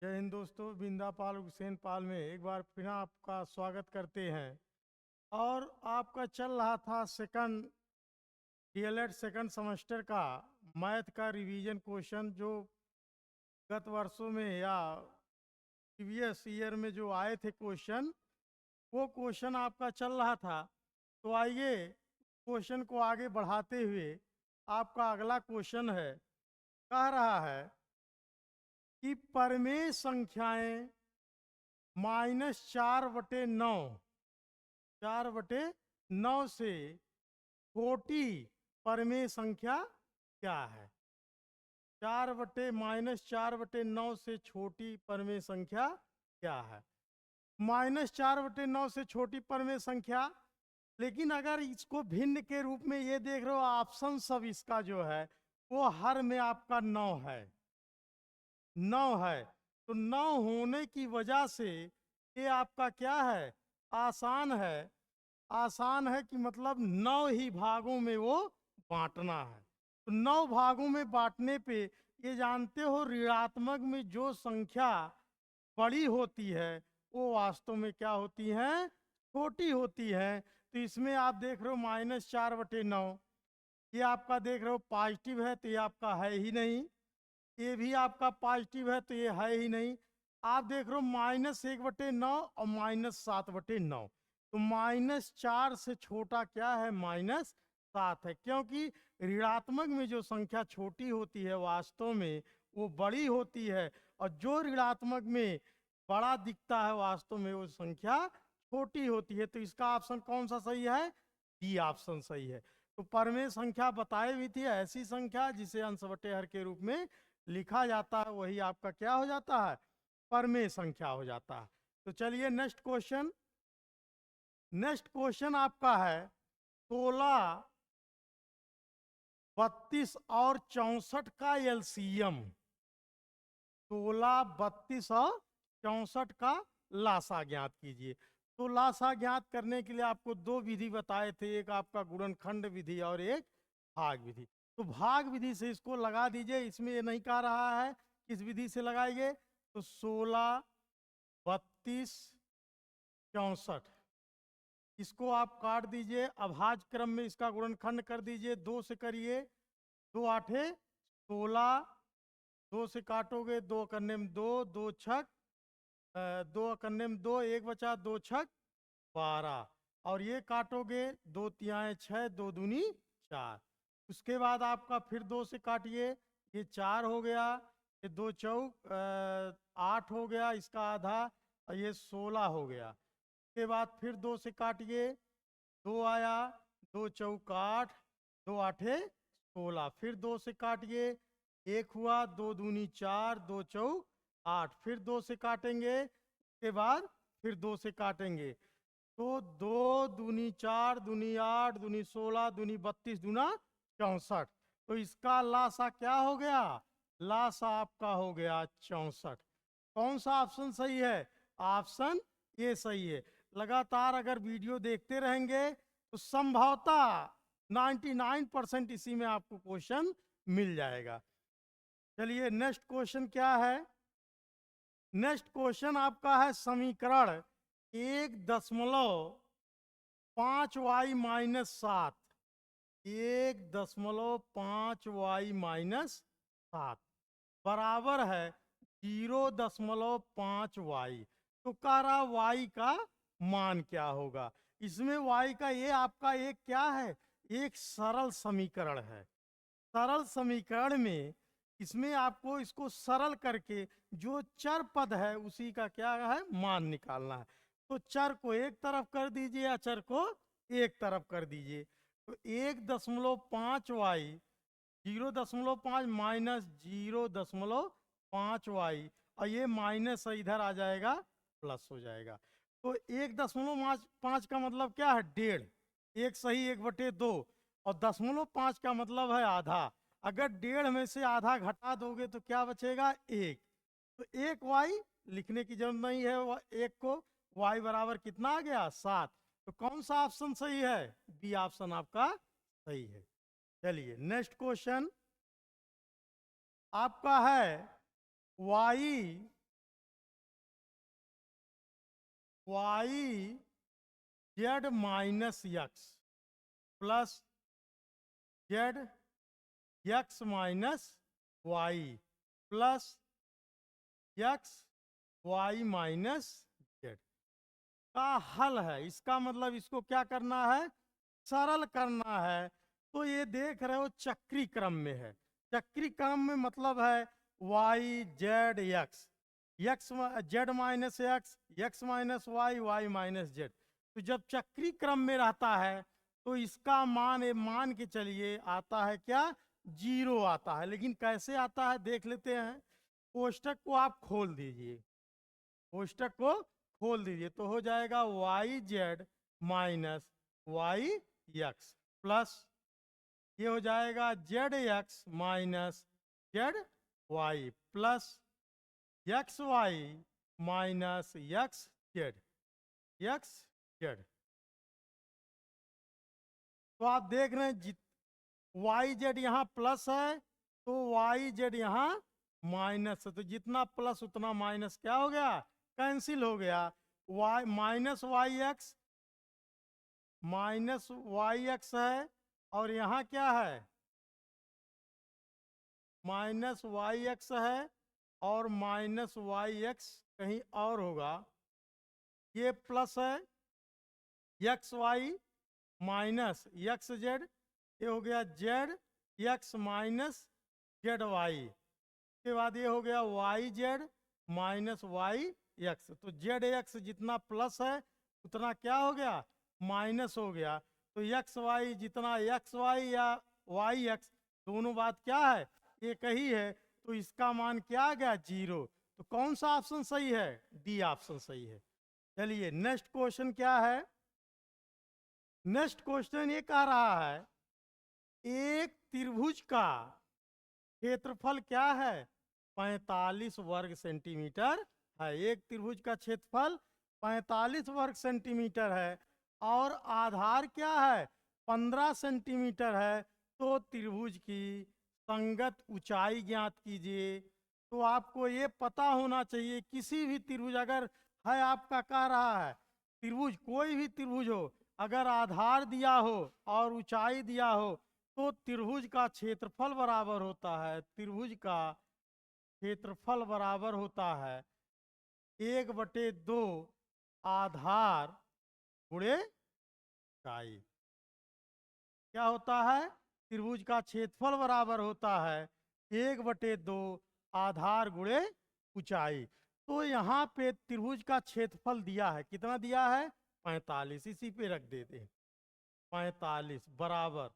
जय हिंद दोस्तों, बिंदा पाल हुसैन पाल में एक बार फिर आपका स्वागत करते हैं। और आपका चल रहा था सेकंड डीएलएड सेकंड सेमेस्टर का मैथ का रिवीजन क्वेश्चन, जो गत वर्षों में या प्रीवियस ईयर में जो आए थे क्वेश्चन, वो क्वेश्चन आपका चल रहा था। तो आइए क्वेश्चन को आगे बढ़ाते हुए आपका अगला क्वेश्चन है, कह रहा है कि परमेय संख्याएं -4/9, 4/9 से छोटी परमेय संख्या क्या है? -4/9 से छोटी परमेय संख्या क्या है? -4/9 से छोटी परमेय संख्या। लेकिन अगर इसको भिन्न के रूप में ये देख रहे हो, ऑप्शन सब इसका जो है वो हर में आपका 9 है, 9 है। तो 9 होने की वजह से ये आपका क्या है, आसान है। आसान है कि मतलब 9 ही भागों में वो बांटना है। तो 9 भागों में बांटने पे ये जानते हो, ऋणात्मक में जो संख्या बड़ी होती है वो वास्तव में क्या होती है, छोटी होती है। तो इसमें आप देख रहे हो -4/9, ये आपका देख रहे हो पॉजिटिव है, तो ये आपका है ही नहीं। ये भी आपका पॉजिटिव है, तो ये है ही नहीं। आप देख रहे हो -1/9 और -7/9। तो -4 से छोटा क्या है, -7 है। क्योंकि ऋणात्मक में जो संख्या छोटी होती है वास्तव में वो बड़ी होती है, और जो ऋणात्मक में बड़ा दिखता है वास्तव में वो संख्या छोटी होती है। तो इसका ऑप्शन कौन सा सही है? डी ऑप्शन सही है। तो परमेय संख्या बताई हुई थी ऐसी संख्या जिसे अंश बटे हर के रूप में लिखा जाता है, वही आपका क्या हो जाता है, परमेय संख्या हो जाता है। तो चलिए नेक्स्ट क्वेश्चन। नेक्स्ट क्वेश्चन आपका है 16, 32 और 64 का एलसीएम। 16, 32 और 64 का लासा ज्ञात कीजिए। तो लासा ज्ञात करने के लिए आपको दो विधि बताए थे, एक आपका गुणनखंड विधि और एक भाग विधि। तो भाग विधि से इसको लगा दीजिए। इसमें ये नहीं कह रहा है किस विधि से लगाइए। तो 16, 32, 64 इसको आप काट दीजिए, अभाज्य क्रम में इसका गुणनखंड कर दीजिए। 2 से करिए, 2 आठे 16, 2 से काटोगे 2 करने में 2, 2 छक 2 करने में 2, 1 बचा, 2 छक 12। और ये काटोगे 2 तिहाई 6, 2 दूनी 4। उसके बाद आपका फिर 2 से काटिए, ये 4 हो गया, ये 2 चौक 8 हो गया, इसका आधा, और ये 16 हो गया। उसके बाद फिर 2 से काटिए, 2 आया, 2 चौक 8, 2 आठे 16। फिर 2 से काटिए, 1 हुआ, 2 दूनी 4, 2 चौक 8। फिर 2 से काटेंगे, उसके बाद फिर 2 से काटेंगे। तो 2 दूनी 4, दूनी 8, दूनी 16, दूनी 32, दूना 64। तो इसका लासा क्या हो गया? लासा आपका हो गया 64। कौन सा ऑप्शन सही है? ऑप्शन ये सही है। लगातार अगर वीडियो देखते रहेंगे तो संभवतः 99% इसी में आपको क्वेश्चन मिल जाएगा। चलिए नेक्स्ट क्वेश्चन क्या है। नेक्स्ट क्वेश्चन आपका है समीकरण 1.5y-7, 1.5y-7 बराबर है 0.5y। तो कह रहा y का मान क्या होगा। इसमें y का ये आपका एक क्या है, एक सरल समीकरण है। सरल समीकरण में इसमें आपको इसको सरल करके जो चर पद है उसी का क्या है, मान निकालना है। तो चर को एक तरफ कर दीजिए, अचर को एक तरफ कर दीजिए। तो 1.5y 0.5 माइनस 0.5y, और ये माइनस इधर आ जाएगा, प्लस हो जाएगा। तो 1.5 का मतलब क्या है, 1.5। एक सही 1/2, और 0.5 का मतलब है आधा। अगर 1.5 में से आधा घटा दोगे तो क्या बचेगा, 1। तो 1y लिखने की जरूरत नहीं है, 1 को y बराबर कितना आ गया, 7। तो कौन सा ऑप्शन सही है? बी ऑप्शन आपका सही है। चलिए नेक्स्ट क्वेश्चन आपका है y y z minus x plus z x minus y plus x y minus z का हल है। इसका मतलब इसको क्या करना है, सरल करना है। तो ये देख रहे हो चक्री क्रम में है। चक्री क्रम में मतलब है y z x, x z minus x, x minus y, y minus z. तो जब चक्री क्रम में रहता है तो इसका मान मान के चलिए आता है क्या, 0 आता है। लेकिन कैसे आता है देख लेते हैं। कोष्टक को आप खोल दीजिए, कोष्टक को खोल दीजिए तो हो जाएगा y z minus y x plus ये हो जाएगा z x minus z y plus x y minus x z, x z. तो आप देख रहे हैं वाई जेड यहाँ प्लस है तो वाई जेड यहाँ माइनस है। तो जितना प्लस उतना माइनस क्या हो गया, कैंसिल हो गया। वाई माइनस वाई एक्स है और यहाँ क्या है, माइनस वाई एक्स है और माइनस वाई एक्स कहीं और होगा। ये प्लस है x y minus x z, ये हो गया z x minus z y. के बाद ये हो गया y z minus y x. तो जेड एक्स जितना प्लस है उतना क्या हो गया, माइनस हो गया। तो एक्स वाई जितना एक्स वाई या वाई एक्स दोनों बात क्या है, एक ही है। तो इसका मान क्या आ गया, 0। तो कौन सा ऑप्शन सही है, डी ऑप्शन सही है। चलिए नेक्स्ट क्वेश्चन क्या है। नेक्स्ट क्वेश्चन ये कह रहा है एक त्रिभुज का क्षेत्रफल क्या है, 45 वर्ग सेंटीमीटर है। एक त्रिभुज का क्षेत्रफल 45 वर्ग सेंटीमीटर है और आधार क्या है, 15 सेंटीमीटर है। तो त्रिभुज की संगत ऊंचाई ज्ञात कीजिए। तो आपको ये पता होना चाहिए किसी भी त्रिभुज अगर है, आपका कह रहा है त्रिभुज कोई भी त्रिभुज हो, अगर आधार दिया हो और ऊंचाई दिया हो तो त्रिभुज का क्षेत्रफल बराबर होता है, त्रिभुज का क्षेत्रफल बराबर होता है 1/2 आधार गुणे ऊंचाई। क्या होता है, त्रिभुज का क्षेत्रफल बराबर होता है 1/2 आधार गुणे ऊंचाई। तो यहाँ पे त्रिभुज का क्षेत्रफल दिया है, कितना दिया है, 45। इसी पे रख देते हैं 45 बराबर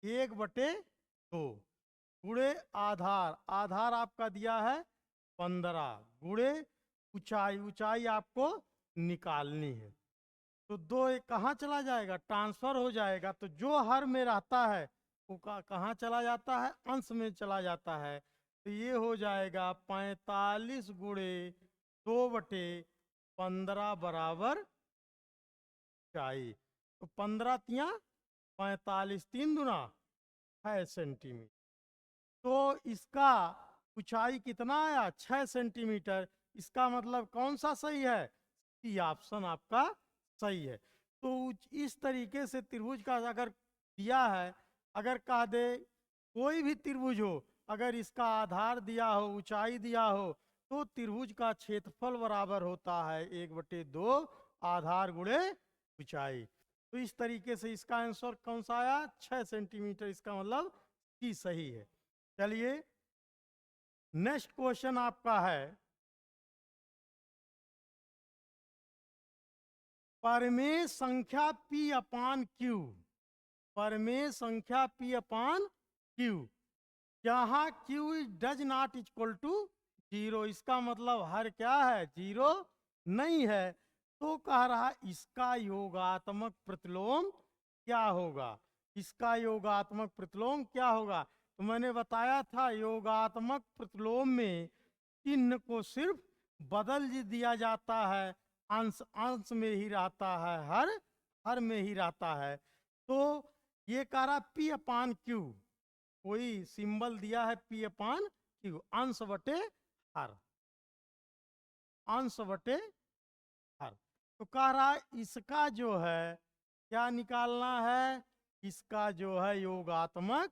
1/2 गुणे आधार, आधार आपका दिया है 15 गुणे ऊंचाई, ऊंचाई आपको निकालनी है। तो 2 कहाँ चला जाएगा, ट्रांसफर हो जाएगा। तो जो हर में रहता है वो कहाँ चला जाता है, अंश में चला जाता है। तो ये हो जाएगा 45 गुणे 2/15 बराबर ऊंचाई। तो 15 तिया 45, 3 दूना 6 सेंटीमीटर। तो इसका ऊंचाई कितना आया, 6 सेंटीमीटर। इसका मतलब कौन सा सही है, सी ऑप्शन आपका सही है। तो इस तरीके से त्रिभुज का अगर दिया है, अगर कह दे कोई भी त्रिभुज हो, अगर इसका आधार दिया हो ऊंचाई दिया हो तो त्रिभुज का क्षेत्रफल बराबर होता है 1/2 आधार गुणे ऊंचाई। तो इस तरीके से इसका आंसर कौन सा आया, 6 सेंटीमीटर। इसका मतलब सी सही है। चलिए नेक्स्ट क्वेश्चन आपका है परमेय संख्या P अपान Q, परमेय संख्या P अपान Q जहां Q does not equal to 0। इसका मतलब हर क्या है, 0 नहीं है। तो कह रहा इसका योगात्मक प्रतिलोम क्या होगा, इसका योगात्मक प्रतिलोम क्या होगा। तो मैंने बताया था योगात्मक प्रतिलोम में चिन्ह को सिर्फ बदल दिया जाता है, अंश अंश में ही रहता है, हर में ही रहता है। तो ये कह रहा P अपान Q, कोई सिंबल दिया है P अपान Q, अंश बटे हर, अंश बटे हर। तो कह रहा है इसका जो है क्या निकालना है, इसका जो है योगात्मक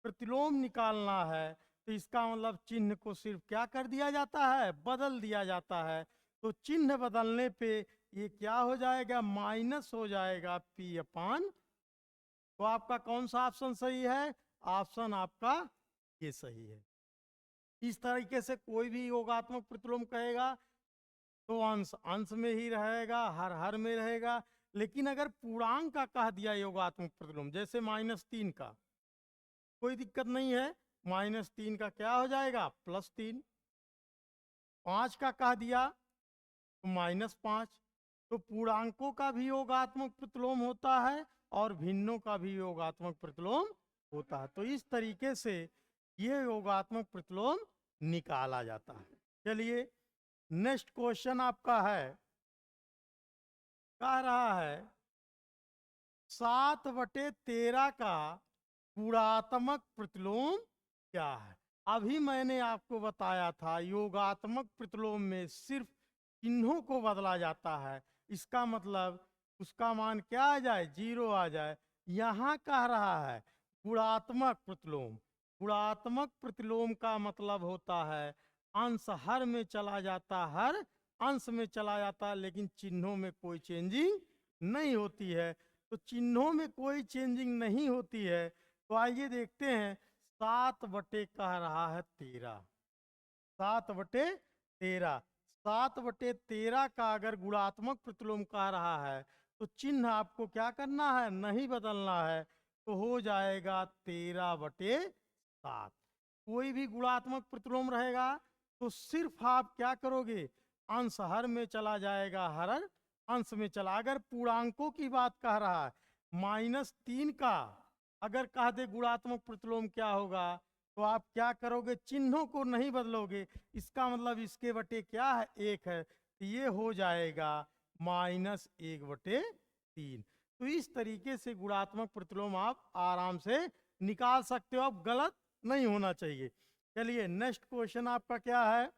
प्रतिलोम निकालना है। तो इसका मतलब चिन्ह को सिर्फ क्या कर दिया जाता है, बदल दिया जाता है। तो चिन्ह बदलने पे ये क्या हो जाएगा, माइनस हो जाएगा P अपान। तो आपका कौन सा ऑप्शन सही है, ऑप्शन आपका ये सही है। इस तरीके से कोई भी योगात्मक प्रतिलोम कहेगा तो अंश अंश में ही रहेगा, हर हर में रहेगा। लेकिन अगर पूर्णांक का कह दिया योगात्मक प्रतिलोम, जैसे -3 का, कोई दिक्कत नहीं है, -3 का क्या हो जाएगा, +3। 5 का कह दिया तो -5। तो पूर्णांकों का भी योगात्मक प्रतिलोम होता है और भिन्नों का भी योगात्मक प्रतिलोम होता है। तो इस तरीके से ये योगात्मक प्रतिलोम निकाला जाता है। चलिए नेक्स्ट क्वेश्चन आपका है, कह रहा है 7/13 का गुणात्मक प्रतिलोम क्या है। अभी मैंने आपको बताया था योगात्मक प्रतिलोम में सिर्फ चिन्हों को बदला जाता है, इसका मतलब उसका मान क्या आ जाए, 0 आ जाए। यहाँ कह रहा है गुणात्मक प्रतिलोम। गुणात्मक प्रतिलोम का मतलब होता है अंश हर में चला जाता, हर अंश में चला जाता है, लेकिन चिन्हों में कोई चेंजिंग नहीं होती है। तो चिन्हों में कोई चेंजिंग नहीं होती है, तो आइए देखते हैं 7/, कह रहा है 13, 7/13। 7/13 का अगर गुणात्मक प्रतिलोम कह रहा है तो चिन्ह आपको क्या करना है, नहीं बदलना है। तो हो जाएगा 13/7। कोई भी गुणात्मक प्रतिलोम रहेगा तो सिर्फ आप क्या करोगे, अंश हर में चला जाएगा, हर अंश में चला। अगर पूर्णांकों की बात कह रहा है, -3 का अगर कह दे गुणात्मक प्रतिलोम क्या होगा, तो आप क्या करोगे, चिन्हों को नहीं बदलोगे। इसका मतलब इसके बटे क्या है, 1 है, तो ये हो जाएगा -1/3। तो इस तरीके से गुणात्मक प्रतिलोम आप आराम से निकाल सकते हो, अब गलत नहीं होना चाहिए। चलिए नेक्स्ट क्वेश्चन आपका क्या है,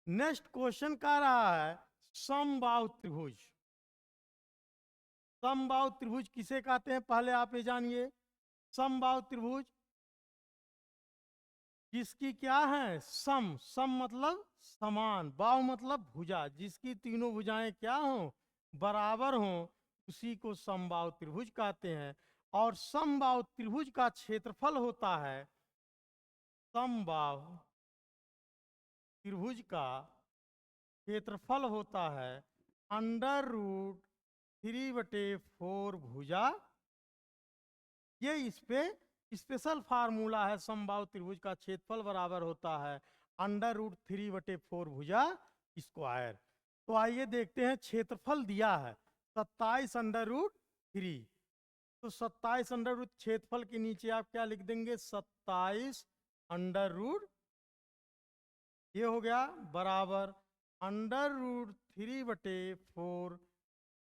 नेक्स्ट क्वेश्चन कह रहा है समबाहु त्रिभुज। समबाहु त्रिभुज किसे कहते हैं, पहले आप ये जानिए। समबाहु त्रिभुज जिसकी क्या है, सम, सम मतलब समान, बाहु मतलब भुजा, जिसकी तीनों भुजाएं क्या हो, बराबर हो, उसी को समबाहु त्रिभुज कहते हैं। और समबाहु त्रिभुज का क्षेत्रफल होता है, समबाहु त्रिभुज का क्षेत्रफल होता है √3/4 भुजा। ये इस पे स्पेशल फार्मूला है, समबाहु त्रिभुज का क्षेत्रफल बराबर होता है √3/4 भुजा स्क्वायर। तो आइए देखते हैं, क्षेत्रफल दिया है 27√3। तो 27 क्षेत्रफल के नीचे आप क्या लिख देंगे, 27 ये हो गया बराबर √3/4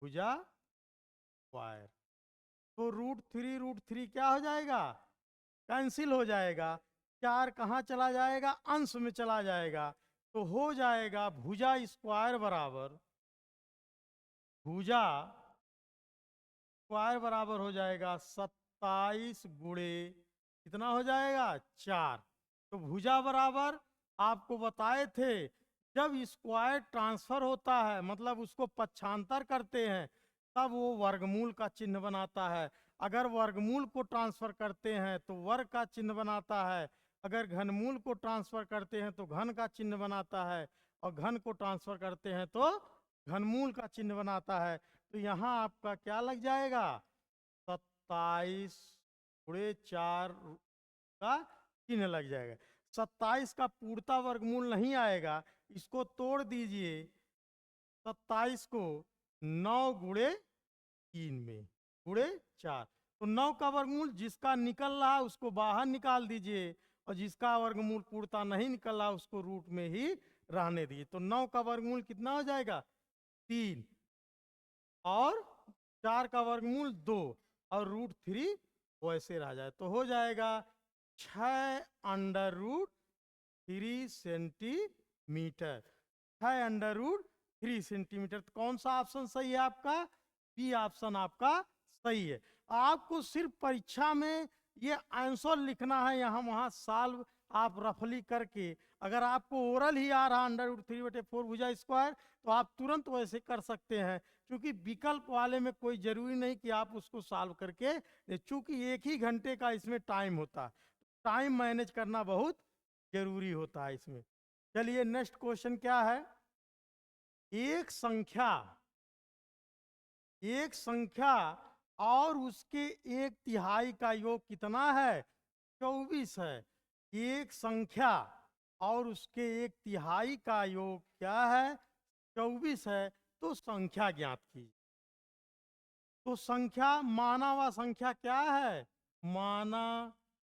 भुजा स्क्वायर। तो √3 क्या हो जाएगा, कैंसिल हो जाएगा। 4 कहाँ चला जाएगा, अंश में चला जाएगा। तो हो जाएगा भुजा स्क्वायर बराबर, भुजा स्क्वायर बराबर हो जाएगा 27 गुणे कितना हो जाएगा, 4। तो भुजा बराबर आपको बताए थे, जब स्क्वायर ट्रांसफर होता है मतलब उसको पक्षांतर करते हैं, तब वो वर्गमूल का चिन्ह बनाता है। अगर वर्गमूल को ट्रांसफर करते हैं तो वर्ग का चिन्ह बनाता है, अगर घनमूल को ट्रांसफर करते हैं तो घन का चिन्ह बनाता है, और घन को ट्रांसफर करते हैं तो घनमूल का चिन्ह बनाता है। तो यहाँ आपका क्या लग जाएगा, 27/4 का चिन्ह लग जाएगा। 27 का पूर्णता वर्गमूल नहीं आएगा, इसको तोड़ दीजिए, 27 को 9 गुणे 3 में गुणे 4। तो 9 का वर्गमूल जिसका निकल रहा है उसको बाहर निकाल दीजिए, और जिसका वर्गमूल पूर्णता नहीं निकल रहा उसको रूट में ही रहने दीजिए। तो 9 का वर्गमूल कितना हो जाएगा, 3, और 4 का वर्गमूल 2, और √3 वैसे रह जाए। तो हो जाएगा 6√3 सेंटीमीटर। 6 3 सेंटीमीटर। तो कौन सा ऑप्शन सही है आपका? बी ऑप्शन आपका सही है। आपको सिर्फ परीक्षा में ये आंसर लिखना है, यहाँ वहाँ सॉल्व आप रफली करके, अगर आपको ओरल ही आ रहा √3/4 भुजा स्क्वायर तो आप तुरंत वैसे कर सकते हैं, क्योंकि विकल्प वाले में कोई जरूरी नहीं कि आप उसको सॉल्व करके, चूंकि 1 ही घंटे का इसमें टाइम होता है, टाइम मैनेज करना बहुत जरूरी होता है इसमें। चलिए नेक्स्ट क्वेश्चन क्या है? एक संख्या और उसके 1/3 का योग कितना है? 24 है। एक संख्या और उसके 1/3 का योग क्या है? 24 है। तो संख्या ज्ञात कीजिए। तो संख्या, माना हुआ संख्या क्या है? माना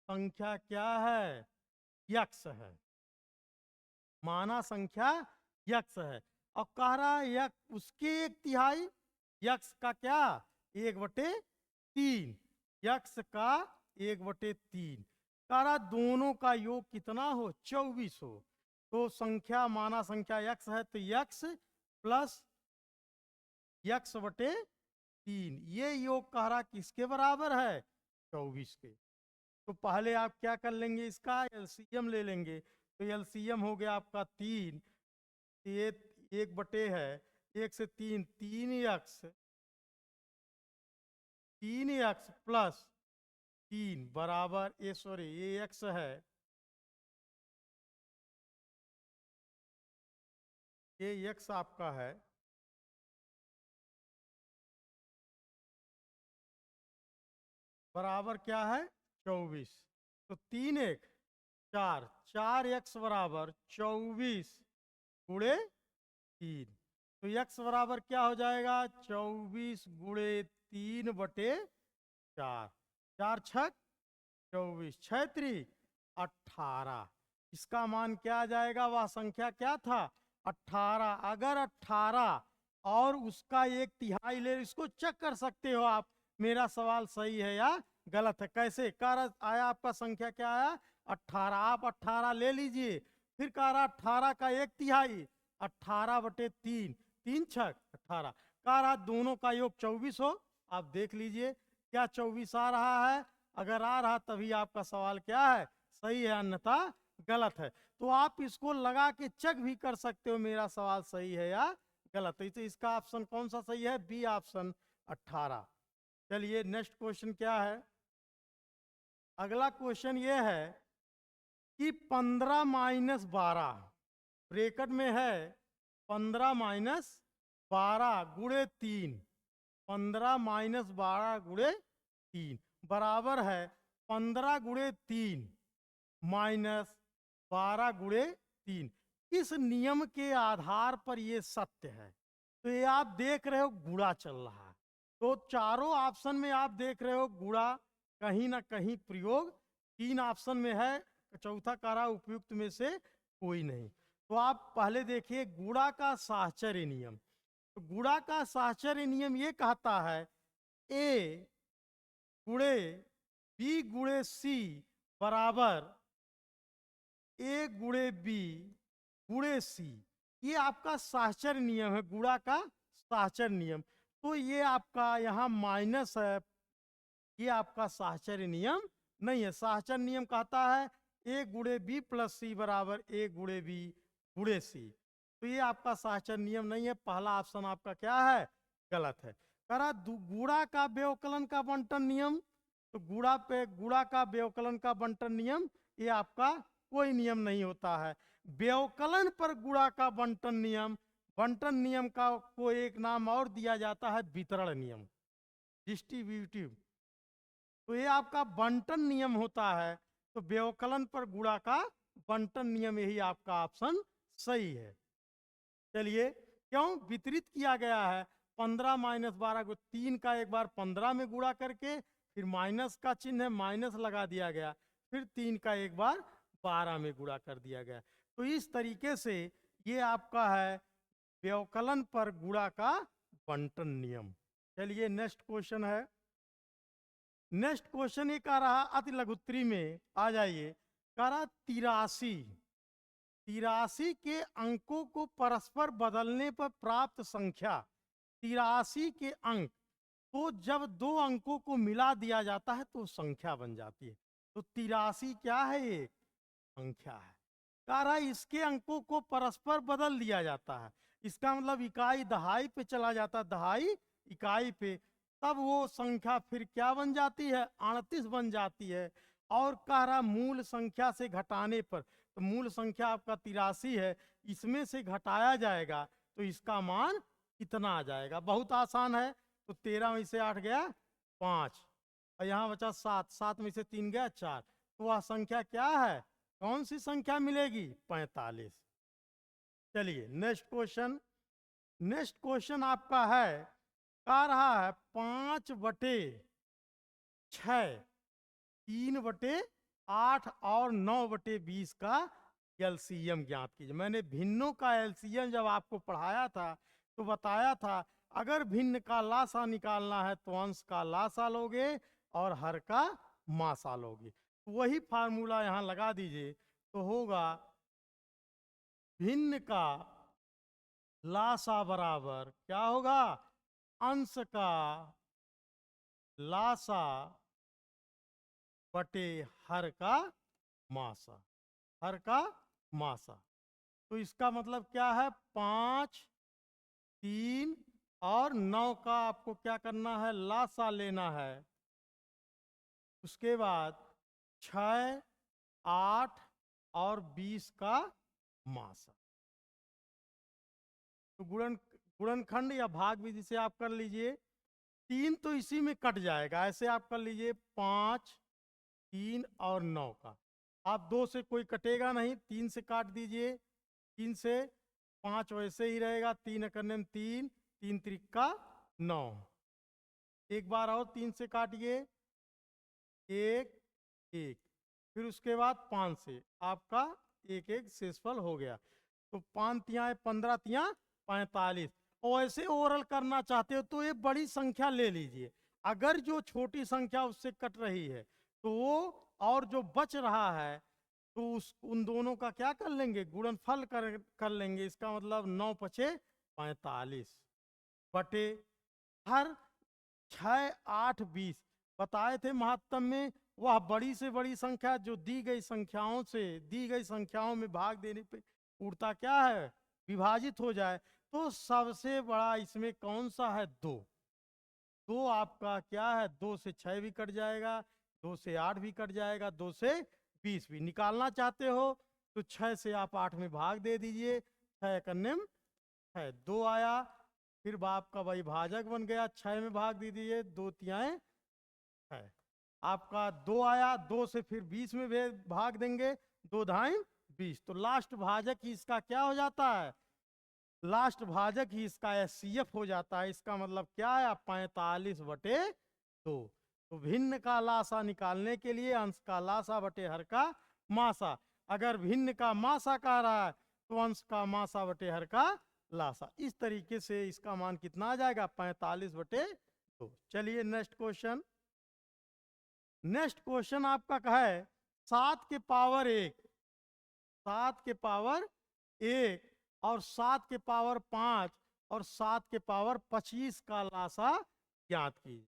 संख्या क्या है? यक्स है। माना संख्या यक्स है। और कह रहा है यक्स उसके 1/3, यक्स का क्या? 1/3। यक्स का 1/3। कह रहा दोनों का योग कितना हो? 24 हो। तो संख्या, माना संख्या यक्स है, तो यक्स प्लस x/3, ये योग कह रहा किसके बराबर है? 24 के। तो पहले आप क्या कर लेंगे? इसका एलसीएम ले लेंगे। तो एलसीएम हो गया आपका 3, ये 1 है 1 से 3, 3x प्लस 3 बराबर, ये x है, ये x आपका है, बराबर क्या है? 24। तो 3 1 4, 4x बराबर 24 गुणे 3। तो x बराबर क्या हो जाएगा? 24 गुणे 3/4। 4 छक 24, 6 3 18। इसका मान क्या आ जाएगा? वह संख्या क्या था? 18। अगर 18 और उसका 1/3 ले, इसको चेक कर सकते हो आप, मेरा सवाल सही है या गलत है। कैसे कर आया? आपका संख्या क्या आया? 18। आप 18 ले लीजिए, फिर कह रहा 18 का 1/3, 18/3, 3 छक 18। कह रहा दोनों का योग 24 हो। आप देख लीजिए क्या 24 आ रहा है? अगर आ रहा तभी आपका सवाल क्या है? सही है, अन्यथा गलत है। तो आप इसको लगा के चेक भी कर सकते हो मेरा सवाल सही है या गलत है। तो इसका ऑप्शन कौन सा सही है? B option 18। चलिए नेक्स्ट क्वेश्चन क्या है? अगला क्वेश्चन ये है कि 15 माइनस 12 ब्रैकेट में है, 15 माइनस 12 गुणे 3, 15 माइनस 12 गुणे 3 बराबर है 15 गुणे 3 माइनस 12 गुणे 3। किस नियम के आधार पर ये सत्य है? तो ये आप देख रहे हो गुणा चल रहा है, तो चारों ऑप्शन में आप देख रहे हो गुणा कहीं ना कहीं प्रयोग 3 ऑप्शन में है, चौथा कारा उपयुक्त में से कोई नहीं। तो आप पहले देखिए गुणा का साहचर्य नियम। तो गुणा का साहचर्य नियम ये कहता है ए गुणे बी गुणे सी बराबर ए गुणे बी गुणे सी। ये आपका साहचर्य नियम है, गुणा का साहचर्य नियम। तो ये आपका यहाँ माइनस है, ये आपका साहचर्य नियम नहीं है। साहचर्य नियम कहता है ए गुणे बी प्लस सी बराबर ए गुणे बी गुणे सी। तो ये आपका साहचर्य नियम नहीं है। पहला ऑप्शन आपका क्या है? गलत है। करा गुणा का व्यवकलन का बंटन नियम। तो गुणा का व्यवकलन का बंटन नियम, ये आपका कोई नियम नहीं होता है। व्यवकलन पर गुणा का बंटन नियम का को एक नाम और दिया जाता है वितरण नियम, डिस्ट्रीब्यूटिव। तो ये आपका बंटन नियम होता है। तो व्यवकलन पर गुणा का बंटन नियम, यही आपका ऑप्शन सही है। चलिए क्यों वितरित किया गया है? 15 माइनस 12 को 3 का एक बार 15 में गुणा करके, फिर माइनस का चिन्ह है माइनस लगा दिया गया, फिर 3 का एक बार 12 में गुणा कर दिया गया। तो इस तरीके से ये आपका है व्यवकलन पर गुणा का बंटन नियम। चलिए नेक्स्ट क्वेश्चन है। नेक्स्ट क्वेश्चन ये कह रहा अति लघुत्री में आ जाइए, कह रहा 83 83 के अंकों को परस्पर बदलने पर प्राप्त संख्या, 83 के अंक, तो जब दो अंकों को मिला दिया जाता है तो संख्या बन जाती है। तो 83 क्या है? ये संख्या है। कह रहा है इसके अंकों को परस्पर बदल दिया जाता है, इसका मतलब इकाई दहाई पे चला जाता है, दहाई इकाई पे, तब वो संख्या फिर क्या बन जाती है? 38 बन जाती है। और कह रहा मूल संख्या से घटाने पर, तो मूल संख्या आपका 83 है, इसमें से घटाया जाएगा तो इसका मान कितना आ जाएगा? बहुत आसान है। तो 13 में से 8 गया 5, और यहाँ बचा 7, 7 में से 3 गया 4, तो वह संख्या क्या है? कौन सी संख्या मिलेगी? 45। चलिए नेक्स्ट क्वेश्चन। नेक्स्ट क्वेश्चन आपका है, कह रहा है 5/6, 3/8 और 9/20 का एलसीएम ज्ञात कीजिए। मैंने भिन्नों का एलसीएम जब आपको पढ़ाया था तो बताया था, अगर भिन्न का लासा निकालना है तो अंश का लासा लोगे और हर का मासा लोगे। वही फार्मूला यहां लगा दीजिए तो होगा भिन्न का लासा बराबर क्या होगा? अंश का लासा बटे हर का मासा, हर का मासा। तो इसका मतलब क्या है? 5, 3 और 9 का आपको क्या करना है? लासा लेना है। उसके बाद 6, 8 और 20 का मासा। तो गुणनखंड या भाग विधि से आप कर लीजिए। 3 तो इसी में कट जाएगा, ऐसे आप कर लीजिए 5, 3 और 9 का। आप 2 से कोई कटेगा नहीं, 3 से काट दीजिए, 3 से 5 वैसे ही रहेगा, 3 करने में 3, 3 त्रिका 9। एक बार और 3 से काटिए, 1, 1, फिर उसके बाद 5 से आपका 1, 1 शेषफल हो गया। तो 5 तियाँ 15 तियाँ 45। और ऐसे ओवरऑल करना चाहते हो तो ये बड़ी संख्या ले लीजिए, अगर जो छोटी संख्या उससे कट रही है तो वो, और जो बच रहा है तो उन दोनों का क्या कर लेंगे? गुणनफल कर लेंगे। इसका मतलब 9 पचे 45 बटे हर 6, 8, 20 बताए थे महत्तम में। वह बड़ी से बड़ी संख्या जो दी गई संख्याओं से, दी गई संख्याओं में भाग देने पे उड़ता क्या है? विभाजित हो जाए। तो सबसे बड़ा इसमें कौन सा है? 2। 2 आपका क्या है? 2 से 6 भी कट जाएगा, 2 से 8 भी कट जाएगा, 2 से 20 भी। निकालना चाहते हो तो 6 से आप 8 में भाग दे दीजिए, 6 करने में 6, 2 आया, फिर बाप का वही भाजक बन गया, 6 में भाग दे दीजिए, 2 तियाएं 6, आपका 2 आया, 2 से फिर 20 में भाग देंगे, 2 धाई 20। तो लास्ट भाजक ही इसका क्या हो जाता है? लास्ट भाजक ही इसका एचसीएफ हो जाता है। इसका मतलब क्या है? 45/2। तो भिन्न का लासा निकालने के लिए अंश का लासा बटे हर का मासा। अगर भिन्न का मासा कह रहा है तो अंश का मासा बटे हर का लासा। इस तरीके से इसका मान कितना आ जाएगा? 45/2। चलिए नेक्स्ट क्वेश्चन। नेक्स्ट क्वेश्चन आपका है 7 के पावर 1, 7 के पावर 1 और 7 के पावर 5 और 7 के पावर 25 का लासा ज्ञात कीजिए।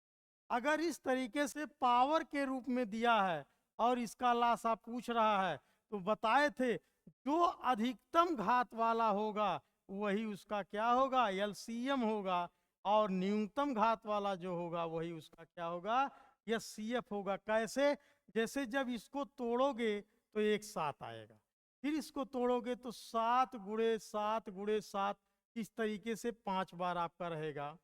अगर इस तरीके से पावर के रूप में दिया है और इसका लासा पूछ रहा है तो बताए थे जो अधिकतम घात वाला होगा वही उसका क्या होगा? एलसीएम होगा, और न्यूनतम घात वाला जो होगा वही उसका क्या होगा? एचसीएफ होगा। कैसे? जैसे जब इसको तोड़ोगे तो एक 7 आएगा, फिर इसको तोड़ोगे तो 7 गुणे 7 गुणे 7, इस तरीके से 5 बार आपका रहेगा।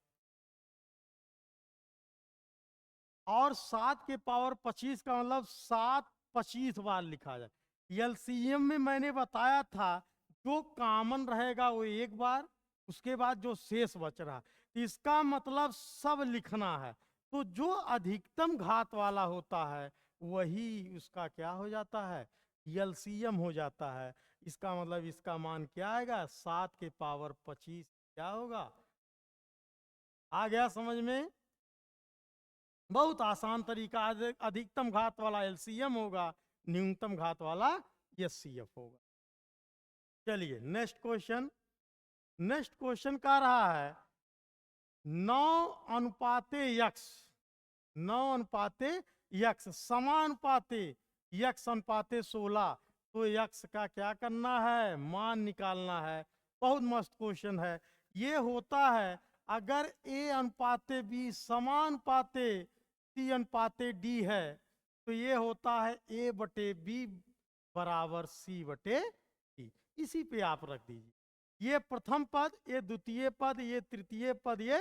और 7 के पावर 25 का मतलब 7 25 बार लिखा जाए। एलसीएम में मैंने बताया था जो कॉमन रहेगा वो एक बार, उसके बाद जो शेष बच रहा, इसका मतलब सब लिखना है। तो जो अधिकतम घात वाला होता है वही उसका क्या हो जाता है? एलसीएम हो जाता है। इसका मतलब इसका मान क्या आएगा? 7 के पावर 25 क्या होगा? आ गया समझ में? बहुत आसान तरीका। अधिकतम घात वाला एलसीएम होगा, न्यूनतम घात वाला एचसीएफ होगा। चलिए नेक्स्ट क्वेश्चन। नेक्स्ट क्वेश्चन का रहा है 9:x, 9:x समानुपाते x अनुपाते 16, तो x का क्या करना है, मान निकालना है। बहुत मस्त क्वेश्चन है। ये होता है अगर a अनुपाते b समानुपाते c अनुपाते d है, तो ये होता है a बटे b बराबर c बटे d। इसी पे आप रख दीजिए। ये प्रथम पद, ये द्वितीय पद, ये तृतीय पद, ये